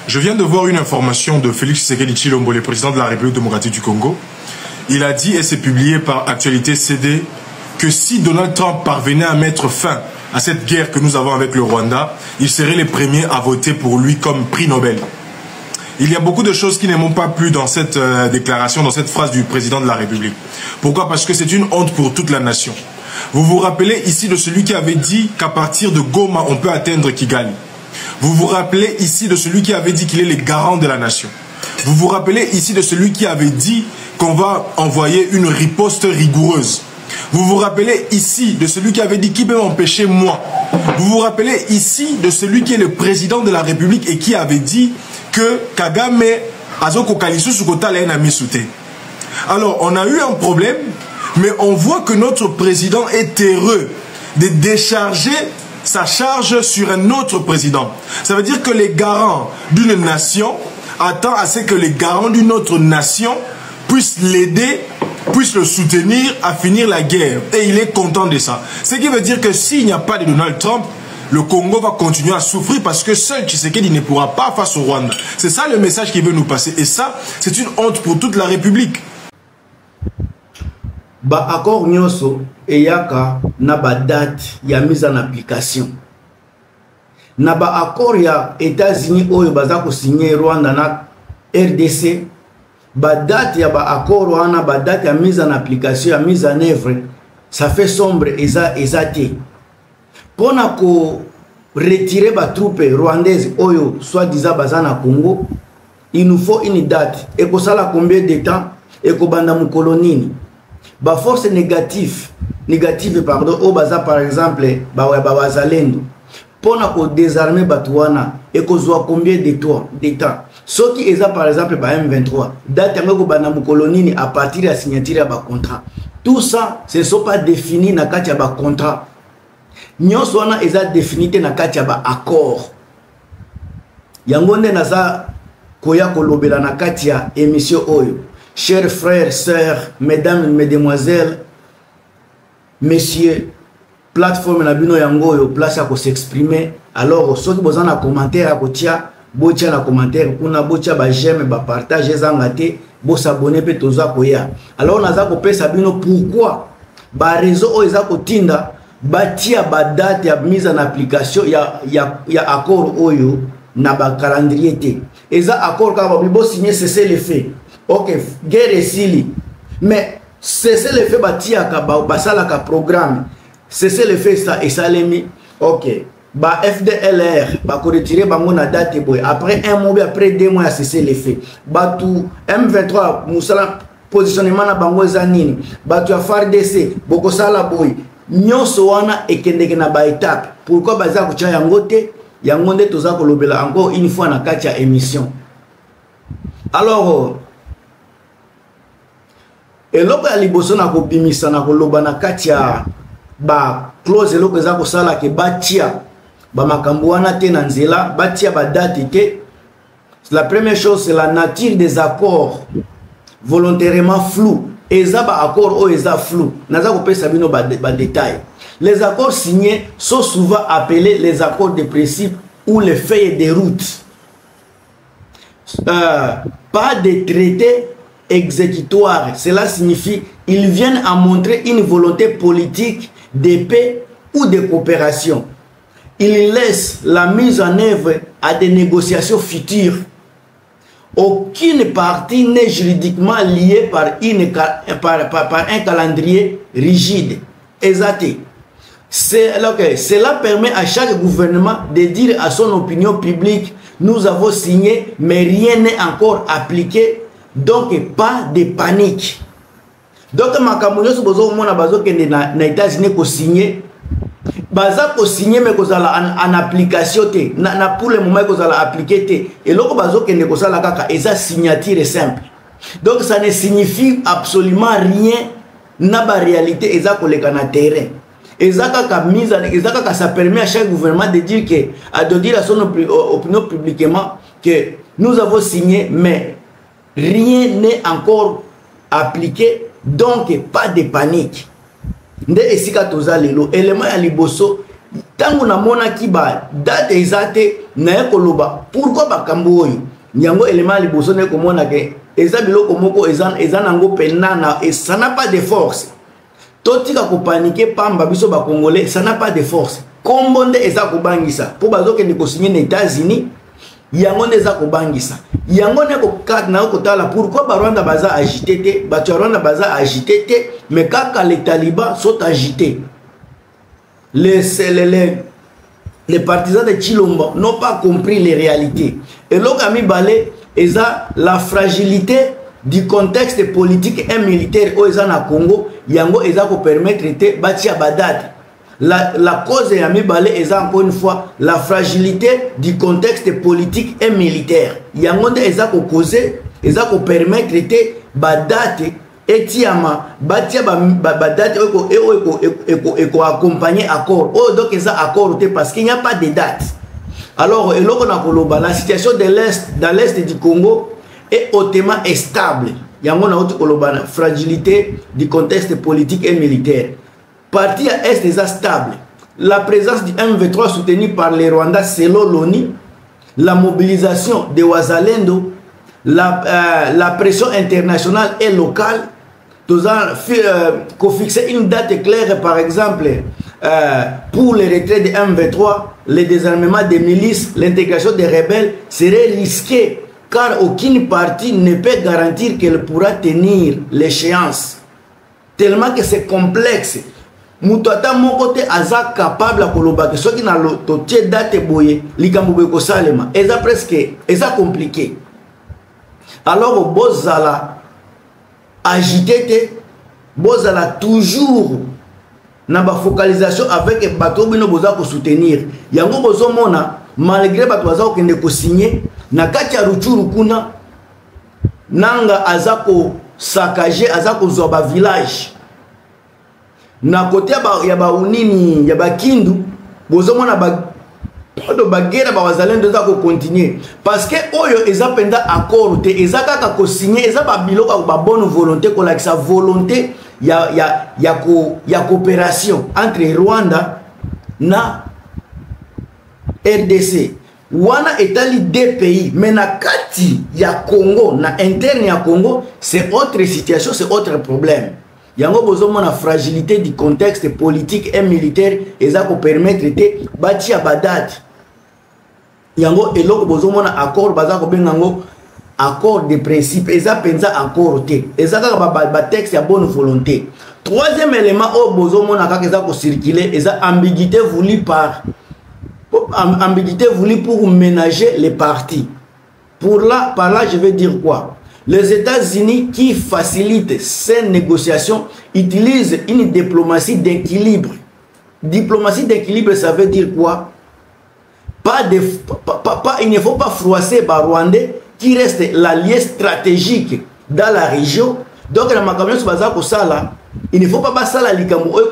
Je viens de voir une information de Félix Tshisekedi Tshilombo, le président de la République démocratique du Congo. Il a dit, et c'est publié par Actualité CD, que si Donald Trump parvenait à mettre fin à cette guerre que nous avons avec le Rwanda, il serait les premiers à voter pour lui comme prix Nobel. Il y a beaucoup de choses qui ne m'ont pas plu dans cette déclaration, dans cette phrase du président de la République. Pourquoi? Parce que c'est une honte pour toute la nation. Vous vous rappelez ici de celui qui avait dit qu'à partir de Goma, on peut atteindre Kigali. Vous vous rappelez ici de celui qui avait dit qu'il est le garant de la nation. Vous vous rappelez ici de celui qui avait dit qu'on va envoyer une riposte rigoureuse. Vous vous rappelez ici de celui qui avait dit qui peut m'empêcher moi. Vous vous rappelez ici de celui qui est le président de la République et qui avait dit que Kagame azoko kalisu sukota la enami soute. Alors on a eu un problème, mais on voit que notre président est heureux de décharger sa charge sur un autre président. Ça veut dire que les garants d'une nation attendent à ce que les garants d'une autre nation puissent l'aider, puissent le soutenir à finir la guerre. Et il est content de ça. Ce qui veut dire que s'il n'y a pas de Donald Trump, le Congo va continuer à souffrir parce que seul Tshisekedi ne pourra pas face au Rwanda. C'est ça le message qu'il veut nous passer. Et ça, c'est une honte pour toute la République. Ba accord nyoso eyaka na ba date ya mise en application. Na ba accord ya États-Unis oyo baza ko signer Rwanda na RDC, ba date ya ba accord wana ba date ya mise en application ya mise en œuvre, ça fait sombre ezate. Pona ko retirer ba troupes rwandaises oyo soi-disant baza na Congo, il nous faut une date. Et ko sala combien de temps? Et ko banda mu kolonini. Ba force négative pardon, au baza par exemple ba wazalendo pona ko désarmer batuana et ko zoa combien de temps ce qui est par exemple ba M23 date ngo bana mu kolonini à partir de la signature ba contrat. Tout ça ce ne sont pas définis na kati ya ba contrat, nyonso wana eza définité na kati ya ba accord. Yango nde naza koya kolobela na kati ya émission oyo. Chers frères, sœurs, mesdames, mesdemoiselles, messieurs, plateforme na bino yango yo place à s'exprimer. Alors, ceux qui besoin na commentaire à kotia, botia na commentaire, kuna botia ba j'aime, ba partage, zangate, bo s'abonner pe toza koya. Alors, naza ko pesa bino pourquoi ba réseau o eza kotinda ba tia ba date ya mise en application ya accord oyo na ba calendrier te. Eza accord ka ba bo signer cesser les faits. Ok, guerre est sili. Mais cesser le fait bâtir à programme. Cesser le fait ça et ça l'emi. Ok. Bah FDLR, bah qu'on retire bah mon date boy. Après un mois, après 2 mois, cesser le fait. Bah tout M23, Moussala positionnement na bango zanini. Bah tu as FARDC, boko sala boy. Nyonso wana ekendeke na ba étape. Pourquoi baza kucha yangote? Yangonde toza kolobela encore une fois na katia émission. Alors et loko ya liboso na kopimisa na koloba na kati ya ba clause loko za kosala ke batia ba makambo wana te na nzela batia ba date te. La première chose c'est la nature des accords volontairement flou. Eza ba accord o eza flou. Naza kopesa bino ba détail. Les accords signés sont souvent appelés les accords de principe ou les feuilles de route. Pas de traités exécutoire. Cela signifie ils viennent à montrer une volonté politique de paix ou de coopération. Ils laissent la mise en œuvre à des négociations futures. Aucune partie n'est juridiquement liée par un calendrier rigide. Exact. Cela permet à chaque gouvernement de dire à son opinion publique nous avons signé mais rien n'est encore appliqué. Donc pas de panique. Donc makambo nyonso bozo mona bazo kende na États-Unis ko signer baza ko signer mais kozala en application te na pour le moment kozala appliqué te et loko bazo kende kozala kaka eza signature simple. Donc ça ne signifie absolument rien na ba réalité eza koleka na terrain. Eza kaka mise en eza kaka ça permet à chaque gouvernement de dire que de dire à son opinion publiquement que nous avons signé mais rien n'est encore appliqué, donc pas de panique. Nde esika toza lelo, élément ya liboso, tango na mona ki ba date ezate na ekoloba pourquoi ba kambo oyo nyango élément liboso ne ko mona ke eza biloko moko eza nango penana et ça n'a pas de force totika ko paniquer pamba biso ba congolais ça n'a pas de force kombonde eza ko bangisa po bazoke ne ko signer les États-Unis yango eza ko bangisa yango ne ko kat na ko tala pourquoi ba Rwanda baza agité te ba Rwanda baza agité te mais kaka les talibans sont agités. Les partisans de Tshilombo n'ont pas compris les réalités. Et l'Okami Balé, la fragilité du contexte politique et militaire au Congo, yango ko permettre de bâtir Badad. La cause de Yami Balé est encore une fois la fragilité du contexte politique et militaire. Yango ko causer, ko permettre de Badad. Etiama batia date eko accompagner accord donc ça accord parce qu'il n'y a pas de date. Alors la situation de l'est dans l'est du Congo est hautement stable. Yango na koloba fragilité du contexte politique et militaire. Partie à est est stable. La présence du M23 soutenue par les Rwandais selon l'ONU, la mobilisation de Wazalendo, la pression internationale et locale. Nous avons fixé une date claire, par exemple, pour le retrait de M23, le désarmement des milices, l'intégration des rebelles serait risqué car aucune partie ne peut garantir qu'elle pourra tenir l'échéance. Tellement que c'est complexe. Moutouata mon côté aza capable à koloba que ceux qui n'ont pas date boye, likamboube ko salema, eza presque, eza compliqué. Alors au bozala agité, bozala toujours na ba focalisation avec bato bino boza ko soutenir. Yango bozo mona malgré bato baza ko kende ko signer na kati ya Ruchuru kuna nanga azako saccager azako zo ba village. Na côté ya ba unini ya ba Kindu bozo mona ba de bagera ba wazalendo za ko continuer parce que oyo eza penda accord te eza kaka ko signer eza ba biloko ba bonne volonté ko la sa volonté ya coopération entre Rwanda na RDC wana etali deux pays mais na kati ya Congo na interne ya Congo c'est autre situation c'est autre problème. Yango bozo mona fragilité du contexte politique et militaire eza ko permettre te bati ya badate yango eloko bozo mona accord baza ko bengango accord de principe eza penza accord te eza kaka ba texte ya bonne volonté. Troisième élément au bozo mona kaka eza ko circuler eza ambiguïté voulue pour ménager les partis. Par là je vais dire quoi? Les États-Unis qui facilitent ces négociations utilisent une diplomatie d'équilibre. Diplomatie d'équilibre, ça veut dire quoi? Il ne faut pas froisser par Rwandais qui reste l'allié stratégique dans la région. Donc, il ne faut pas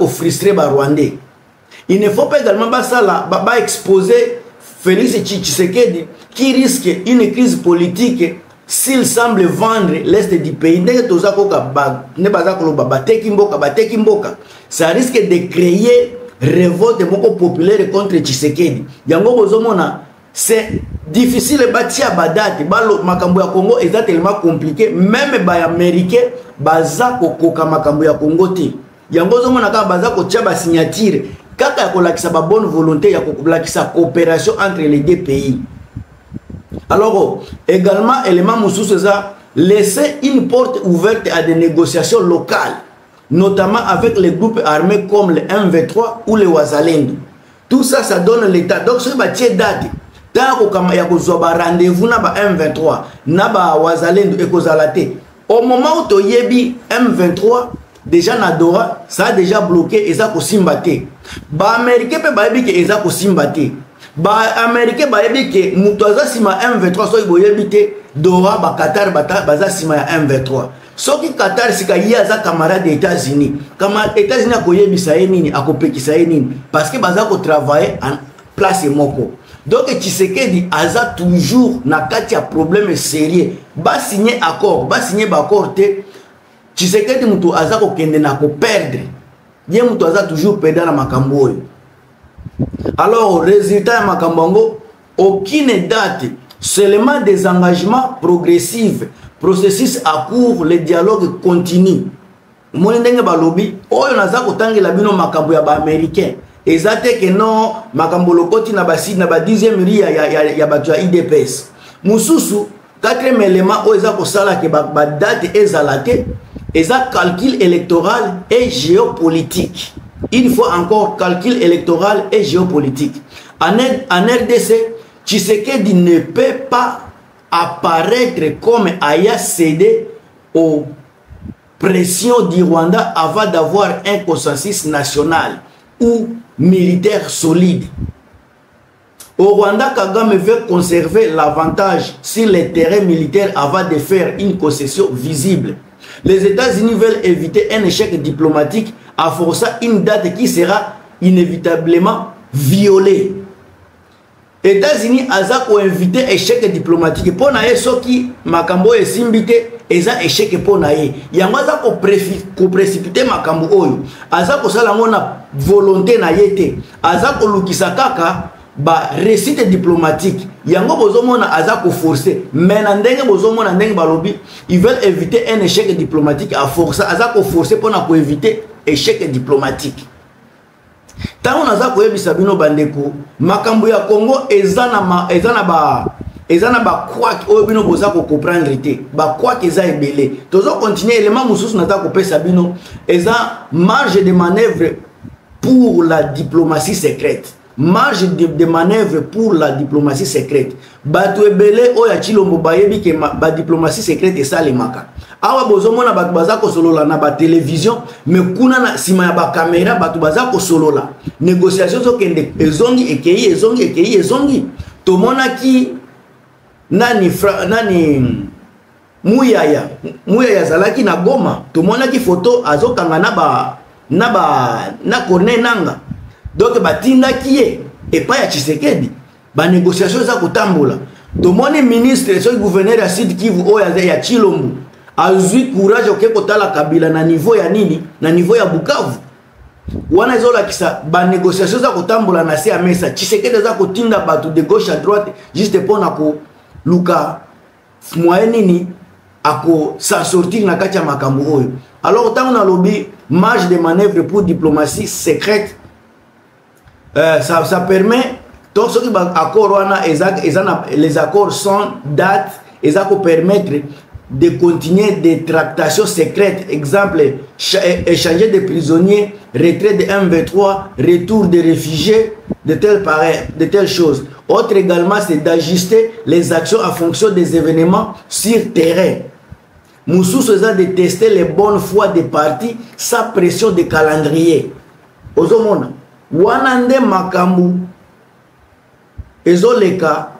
frustrer par Rwandais. Il ne faut pas également exposer Félix Tshisekedi qui risque une crise politique s'il semble vendre l'est du pays. Ça risque de créer révolte populaire contre Tshisekedi. C'est difficile de bâtir badate. Makambo ya Congo est tellement compliqué. Même les Américains baza kokoka makambo ya Congo te. Yango zomona ka baza ko tia ba signature kaka ko lakisa ba bonne volonté ya ko lakisa coopération entre les deux pays. Alors également élément mususu ça laisser une porte ouverte à des négociations locales, notamment avec les groupes armés comme le M23 ou les Wazalendo. Tout ça, ça donne l'état. Donc, ce qui est date, tant qu'il y a un rendez-vous na ba M23, na ba Wazalendo et Kozalate. Au moment où tu yebi M23, déjà na Doha, ça a déjà bloqué et ça ko simbate. Ba Américain pe ba yebi ke ça ko simbate. Ba Américain ba yebi ke mutoza sima M23 so ibo yebi te Doha ba Qatar baza sima ya M23. Ce qui Qatar sika yaza camarade des États-Unis. Comme États-Unis akoyebisa nini akopekisa nini parce que baza ko travailler en place moko. Donc Tshisekedi aza toujours na kati ya problème sérieux. Ba signer accord te Tshisekedi muto aza ko kende na ko perdre. Ye muto aza toujours perdre na makambo oyo. Alors, résultat de Makambongo, aucune date, seulement des engagements progressifs, processus à court, le dialogue continue. Moi, ndenge balobi, oyo naza kotangela bino makambo ya ba américain. Ezate que non, makambo lokoti na ba 10e ri ya bato ya IDPS. Mususu, 4e élément oyo eza kosala ke ba date ezalate, eza calcul électoral et géopolitique. Une fois encore, calcul électoral et géopolitique. En RDC, Tshisekedi ne peut pas apparaître comme ayant cédé aux pressions du Rwanda avant d'avoir un consensus national ou militaire solide. Au Rwanda, Kagame veut conserver l'avantage sur les terrains militaires avant de faire une concession visible. Les États-Unis veulent éviter un échec diplomatique en forçant une date qui sera inévitablement violée. Les États-Unis ont invité échec diplomatique. Pour naé soki makambo e simbite eza échec pour naé. Yango aza ko précipiter makambo oyo. Aza ko sala ngona volonté na yete. Aza ko lukisa kaka ba récite diplomatique. Yango bozomona aza ko forcer. Mais na ndenge bozomona ndenge balobi, ils veulent éviter un échec diplomatique à force. Aza ko forcer pour na ko éviter échec diplomatique. Tant on a koyebisa bino bandeko makambo ya Congo ezana ba kwak oyo bino boza ko comprendre te ba kwak eza ebele tozo continuer élément mususu nata ko pesa bino eza marge de manœuvre pour la diplomatie secrète. Marge de manœuvre pour la diplomatie secrète. Bato ebele oya Chilombo bayebi ke ba diplomatie secrète esalemaka. Awa bozomona bato baza ko solola na ba télévision mais kuna na sima ya ba caméra bato baza ko solola. Négociation zo kende ezongi ezongi. Tomona ki nani Muyaya zalaki na Goma. Tomona ki photo azokanga na Corneille Nangaa. Donc batinda kiye et pas ya Tshisekedi ba négociation za kotambola to moni ministre so gouverneur ya Sud Kivu oya ya Chilombo azui courage oke kotala Kabila na niveau ya nini na niveau ya Bukavu wana ezola kisa ba négociation za kotambola na se ya mesa Tshisekedi za kotinda bato de gauche à droite juste pour na ko luka moyen nini ako sa sortir na kati ya makambo oyo. Alors tant on a lobby marge de manœuvre pour diplomatie secrète. Ça permet, donc ce qui va accord, les accords sans date, et ça peut permettre de continuer des tractations secrètes. Exemple, échanger des prisonniers, retrait de M23, retour des réfugiés, de telles choses. Autre également, c'est d'ajuster les actions en fonction des événements sur terrain. Moussou se de tester les bonnes foi des partis sans pression de calendrier. Ozomona. Wanande makambu ezoleka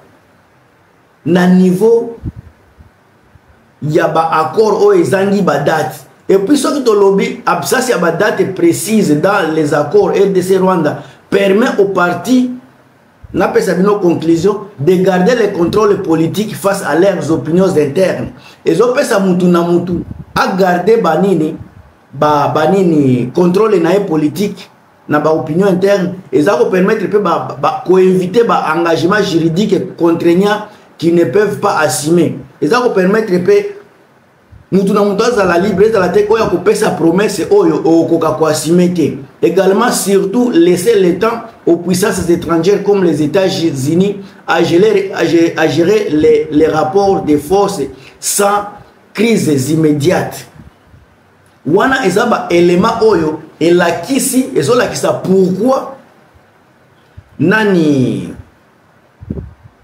na niveau ya ba accord o ezangi ba date et puis ce qui to lobby absence ya ba date précise dans les accords RDC Rwanda permet aux partis na pesa bino conclusion de garder le contrôle politique face à leurs opinions internes ezo pesa mutu na mutu a garder banini contrôle na politique na ba opinion interne et ça peut permettre peu co-inviter ba engagement juridique contraignant qui ne peuvent pas assumer et ça peut permettre peu mutu na mutu za la libre za la tête ko ya ko pesa promesse oyo okoka ko assumer te. Également surtout laisser le temps aux puissances étrangères comme les États-Unis à gérer les rapports de force sans crise immédiate. Wana ezaba élément oyo et la kisi ezola kisa pourquoi nani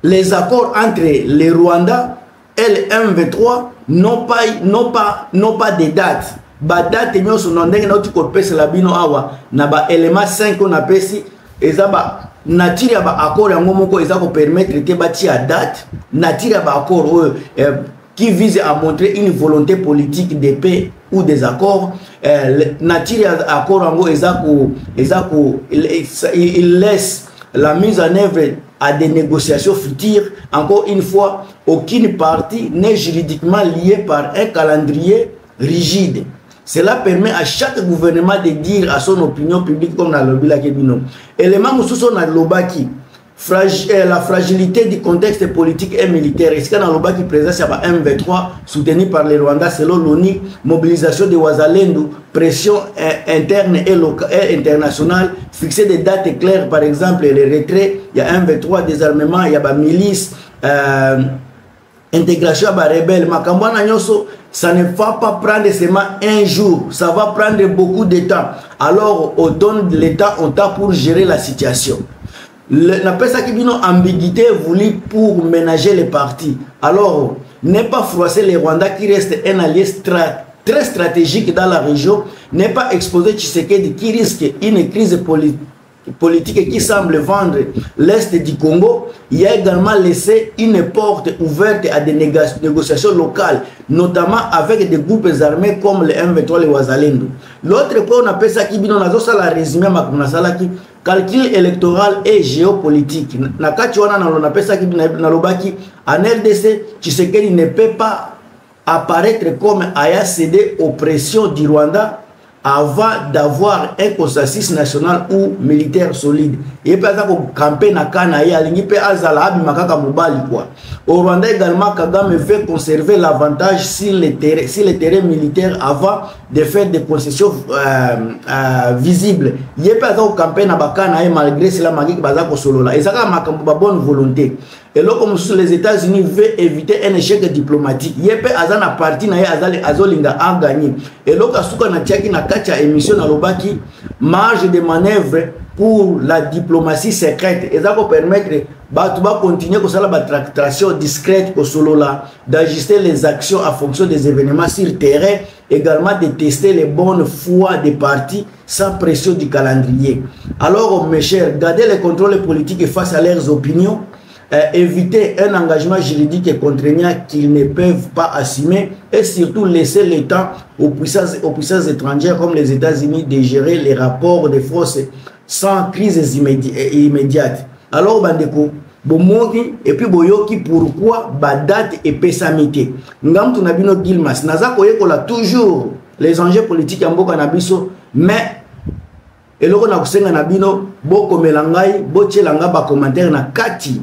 les accords entre les Rwanda et le M23 n'ont pas de date. Ba date nyoso ndenge na uti ko pesa la bino awa na ba élément 5 on apesi ezaba nature ya ba accord yango moko ezako permettre te bati ya date nature ya ba accord qui vise à montrer une volonté politique de paix ou des accords. Nature accord en il laisse la mise en œuvre à des négociations futures. Encore une fois, aucune partie n'est juridiquement liée par un calendrier rigide. Cela permet à chaque gouvernement de dire à son opinion publique comme dans le lobby la Kebino. Élément mususo na lobaki. La fragilité du contexte politique et militaire. Est-ce qu'il y a un lobby qui présente M23 soutenu par les Rwandais selon l'ONU, mobilisation de Wazalendo, pression interne et internationale, fixer des dates claires, par exemple les retraits, il y a M23, désarmement, il y a la milice, intégration à rebelle. Ça ne va pas prendre seulement un jour, ça va prendre beaucoup de temps. Alors on donne l'État en temps pour gérer la situation. La personne qui a une ambiguïté voulue pour ménager les partis. Alors, n'est pas froisser les Rwandais qui reste un allié très stratégique dans la région, n'est pas exposer Tshisekedi qui risque une crise politique qui semble vendre l'Est du Congo. Il y a également laissé une porte ouverte à des négociations locales, notamment avec des groupes armés comme les M23, les Wazalendo. L'autre point, on appelle ça qui a la résumé à calcul électoral et géopolitique. On appelle ça qui en RDC, Tshisekedi ne peut pas apparaître comme ayant cédé aux pressions du Rwanda avant d'avoir un consensus national ou militaire solide. Et puis, camper na kana ya lingi pe azala abi makaka mobali quoi. Au Rwanda également, Kagame veut conserver l'avantage sur les terrains militaires avant de faire des concessions visibles. Il y a pas de camper na bakana malgré cela magik bazako solo là. Et ça ma bonne volonté. Et là, comme les États-Unis veulent éviter un échec diplomatique, il y a un parti qui a gagné. Et là, il y a une émission dans l'Obaki, marge de manœuvre pour la diplomatie secrète. Et ça va permettre de continuer à faire la tractation discrète au solo là, d'ajuster les actions en fonction des événements sur le terrain, également de tester les bonnes foi des partis sans pression du calendrier. Alors, mes chers, gardez les contrôles politiques face à leurs opinions. Éviter un engagement juridique contraignant qu'ils ne peuvent pas assumer et surtout laisser le temps aux puissances étrangères comme les États-Unis de gérer les rapports de force sans crise immédiate. Alors, bandeko, bomoki et puis boyoki pourquoi badate et pesamité. Ngam tunabino Gilmas, naza koyekola toujours les enjeux politiques en boka nabiso, mais eloko na kusenga nabino boko melangai bochelanga ba commentaire na kati.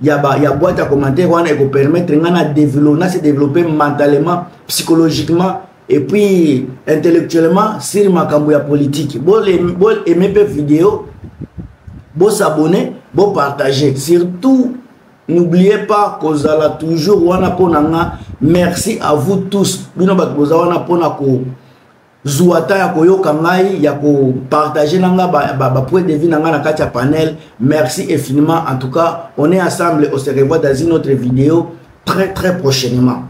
Il y a boîte à commentaires qui permettre de se développer mentalement, psychologiquement et puis intellectuellement sur ma cambouille politique. Bon aimer cette vidéo, bon s'abonner, bon partager. Surtout, n'oubliez pas que vous allez toujours merci à vous tous. Zouata ya koyoka ngai ya ko partager nanga ba point de vue nanga na kati ya panel. Merci infiniment. En tout cas, on est ensemble, on se revoit dans une autre vidéo très prochainement.